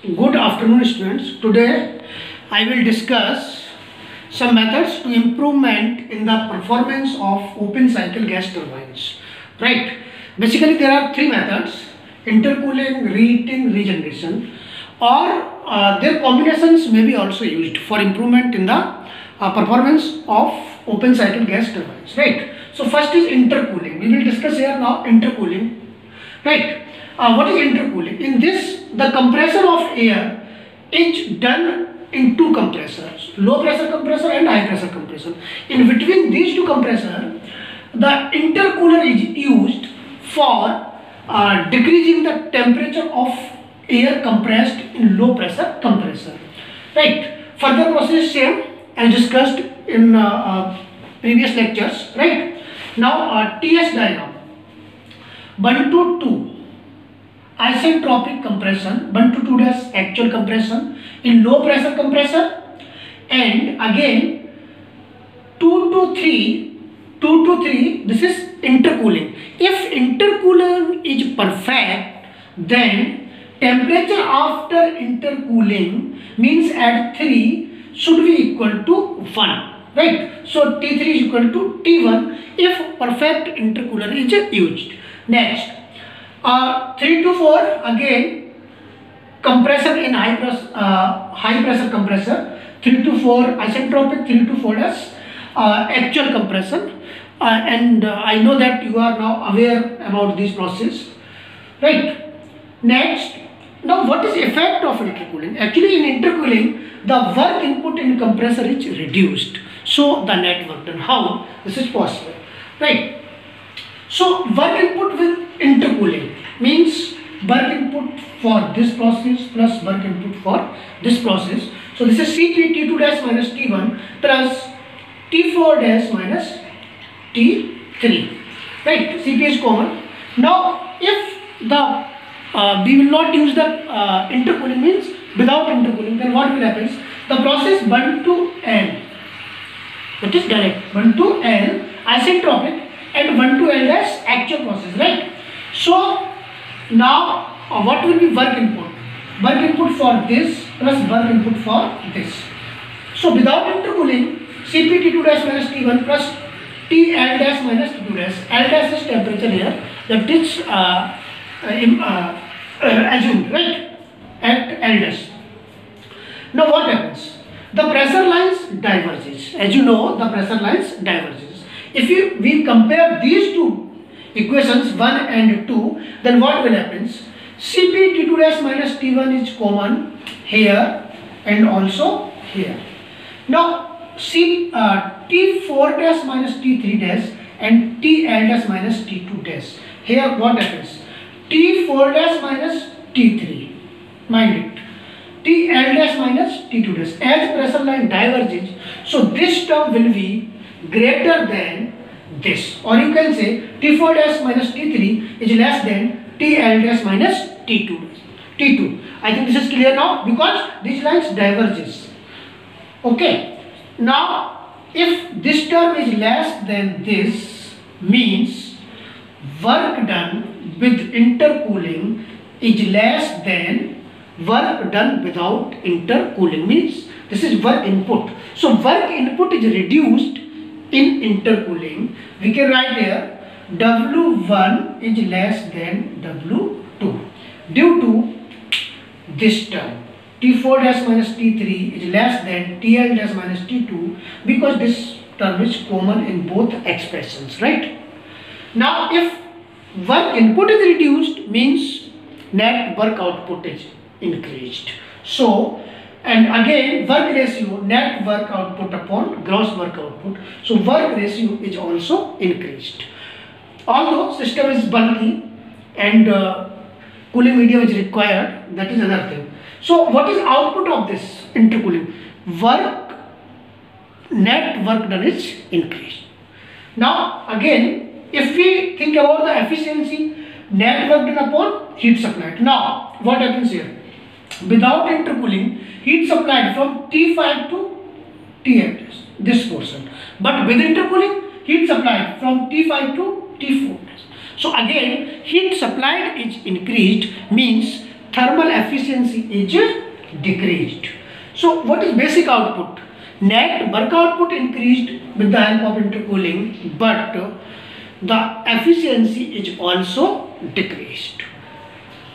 Good afternoon, students. Today I will discuss some methods to improvement in the performance of open cycle gas turbines. Right. Basically, there are three methods: intercooling, reheating, regeneration, or their combinations may be also used for improvement in the performance of open cycle gas turbines. Right. So first is intercooling. We will discuss here now intercooling. Right. What is intercooling? In this, the compression of air is done in two compressors, low pressure compressor and high pressure compressor. In between these two compressors, the intercooler is used for decreasing the temperature of air compressed in low pressure compressor. Right. Further process same as discussed in previous lectures. Right. Now TS diagram. 1 to 2 isentropic compression, 1 to 2 dash actual compression in low pressure compressor, and again 2 to 3 this is intercooling. If intercooling is perfect, then temperature after intercooling means at 3 should be equal to 1. Right. So T3 is equal to T1 if perfect intercooler is used. Next, 3 to 4 again compression in high pressure compressor, 3 to 4 isentropic, 3 to 4 as actual compression, and I know that you are now aware about this process. Right. Next, now what is the effect of intercooling? Actually, in intercooling, the work input in compressor is reduced. So the net work done. How this is possible? Right. So work input with intercooling means work input for this process plus work input for this process. So this is Cp T2 dash minus T1 plus T4 dash minus T3. Right. Cp is common. Now if the we will not use the intercooling, means without intercooling, then what will happen? The process 1 to L, that is direct, 1 to L isentropic and 1 to L dash actual process. Right. So now what will be work input? Work input for this plus work input for this. So without intercooling, Cp T2 dash minus T1 plus TL dash minus T2 dash. L dash is temperature here, that is assumed, right, at L dash. Now what happens? The pressure lines diverges. As you know, the pressure lines diverges. If we compare these two equations 1 and 2, then what will happen? Cp T2 dash minus T1 is common here and also here. Now T4 dash minus T3 dash and TL dash minus T2 dash. Here what happens? T4 dash minus T3, mind it, TL dash minus T2 dash. As pressure line diverges, so this term will be greater than this, or you can say T4 dash minus T3 is less than TL dash minus T2. I think this is clear now because these lines diverges. Okay. Now if this term is less than this, means work done with intercooling is less than work done without intercooling, means this is work input. So work input is reduced in intercooling. We can write here W1 is less than W2 due to this term. T4 dash minus T3 is less than TL dash minus T2 because this term is common in both expressions. Right. Now if work input is reduced, means net work output is increased. So, and again work ratio, net work output upon gross work output. So work ratio is also increased. Although system is bulky and cooling medium is required, that is another thing. So what is output of this intercooling? Net work done is increased. Now again, if we think about the efficiency, net work done upon heat supplied. Now what happens here? Without intercooling, heat supplied from T5 to T8, this portion. But with intercooling, heat supplied from T5 to T4. So again, heat supplied is increased, means thermal efficiency is decreased. So what is basic output? Net work output increased with the help of intercooling, but the efficiency is also decreased.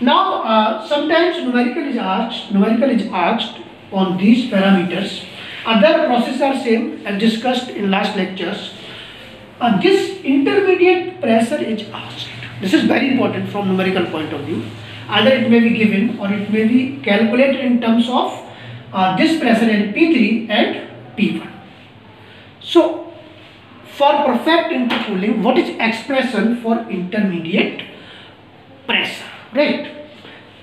Now sometimes numerical is asked on these parameters. Other processes are same as discussed in last lectures. This intermediate pressure is asked. This is very important from numerical point of view. Either it may be given or it may be calculated in terms of this pressure at P3 and P1. So for perfect intercooling, what is expression for intermediate pressure? Right.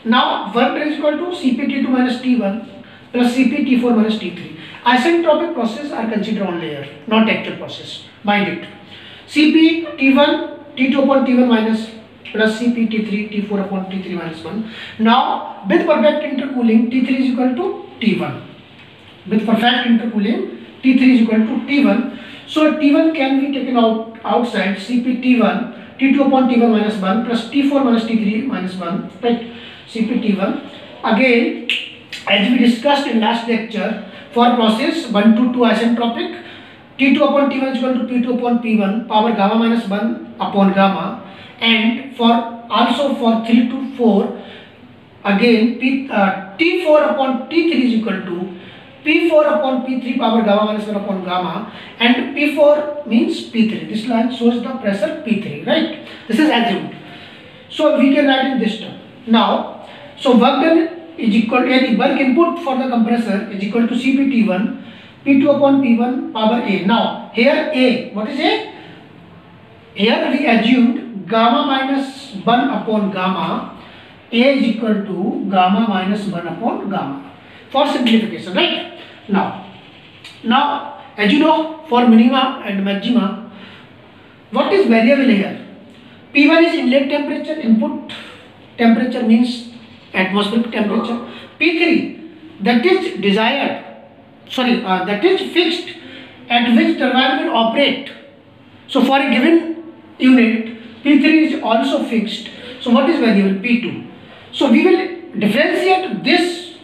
Now work done is equal to CpT2 minus T1 plus CpT4 minus T3. Isentropic process are considered only here, not actual process. Mind it. Cp T1 T2 upon T1 minus plus Cp T3 T4 upon T3 minus 1. Now with perfect intercooling T3 is equal to T1. With perfect intercooling T3 is equal to T1. So T1 can be taken outside. Cp T1 T2 upon T1 minus 1 plus T4 minus T3 minus 1. Right. Cp T1. Again, as we discussed in last lecture, for process 1 to 2 isentropic, T2 upon T1 is equal to P2 upon P1 power gamma minus 1 upon gamma, and for also for 3 to 4 again T4 upon T3 is equal to P4 upon P3 power gamma minus 1 upon gamma, and P4 means P3. This line shows the pressure P3, right? This is assumed. So we can write in this term. Now, so work done is equal to the work input for the compressor is equal to CpT1 P2 upon P1 power A. Now here A, what is A? Here we assumed gamma minus 1 upon gamma. A is equal to gamma minus 1 upon gamma for simplification, right? Now as you know, for minima and maxima, what is variable here? P1 is inlet temperature, input temperature means atmospheric temperature. P3, that is desired, that is fixed at which turbine will operate. So for a given unit, P3 is also fixed. So what is variable? P2. So we will differentiate this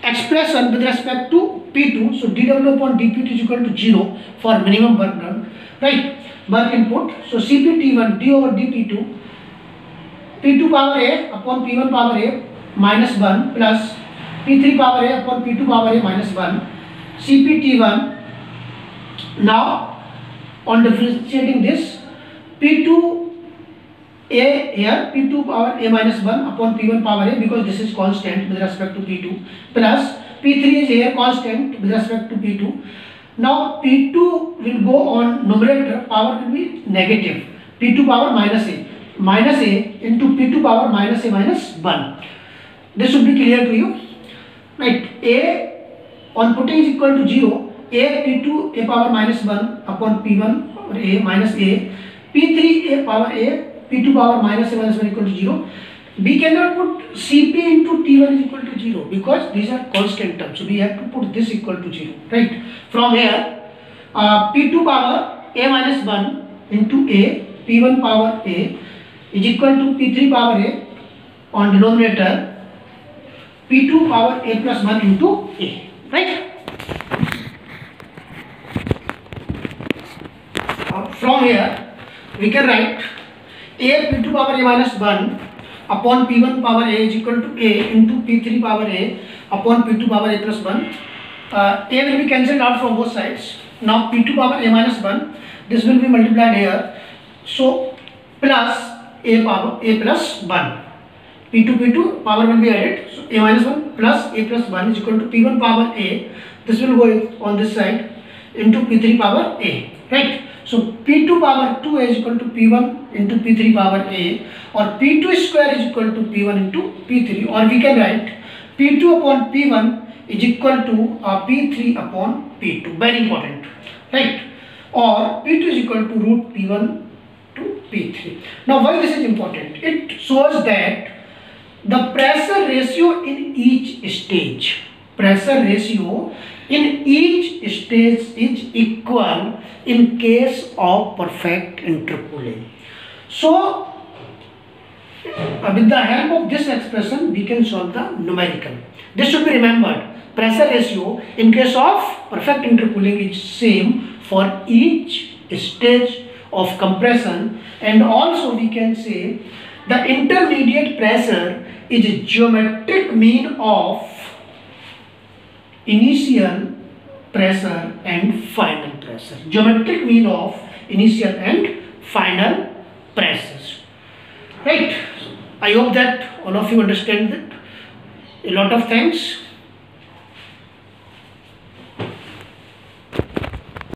expression with respect to P2. So dW upon dP2 is equal to 0 for minimum work done, right? Work input. So CpT1 d over dP2, P2 power A upon P1 power A minus 1 plus P3 power A upon P2 power A minus 1 CpT1. Now on differentiating this, P2 A here, P2 power A minus 1 upon P1 power A, because this is constant with respect to P2, plus P3 is here constant with respect to P2. Now P2 will go on numerator, power will be negative, P2 power minus A into P2 power minus A minus 1. This should be clear to you, right? A on putting is equal to 0, A P2 A power minus 1 upon P1 power A minus A, P3 A power A P2 power minus A minus 1 equal to 0. We cannot put Cp into T1 is equal to 0 because these are constant terms. So we have to put this equal to 0, right? From here, P2 power A minus 1 into A, P1 power A is equal to P3 power A on denominator, P2 power A plus 1 into A, right? From here, we can write A P2 power A minus 1 upon P1 power A is equal to A into P3 power A upon P2 power A plus 1. A will be cancelled out from both sides. Now P2 power A minus 1, this will be multiplied here. So plus A power A plus 1. P2 power will be added. So A minus 1 plus A plus 1 is equal to P1 power A. This will go on this side into P3 power A, right? So P2 power 2A is equal to P1 into P3 power A, or P2 square is equal to P1 into P3, or we can write P2 upon P1 is equal to P3 upon P2. Very important, right? Or P2 is equal to root P1 to P3. Now why this is important? It shows that the pressure ratio in each stage, is equal in case of perfect intercooling. So with the help of this expression we can solve the numerical. This should be remembered. Pressure ratio in case of perfect intercooling is same for each stage of compression, and also we can say the intermediate pressure is a geometric mean of initial pressure and final pressure. Geometric mean of initial and final pressures. Right. I hope that all of you understand it. A lot of thanks.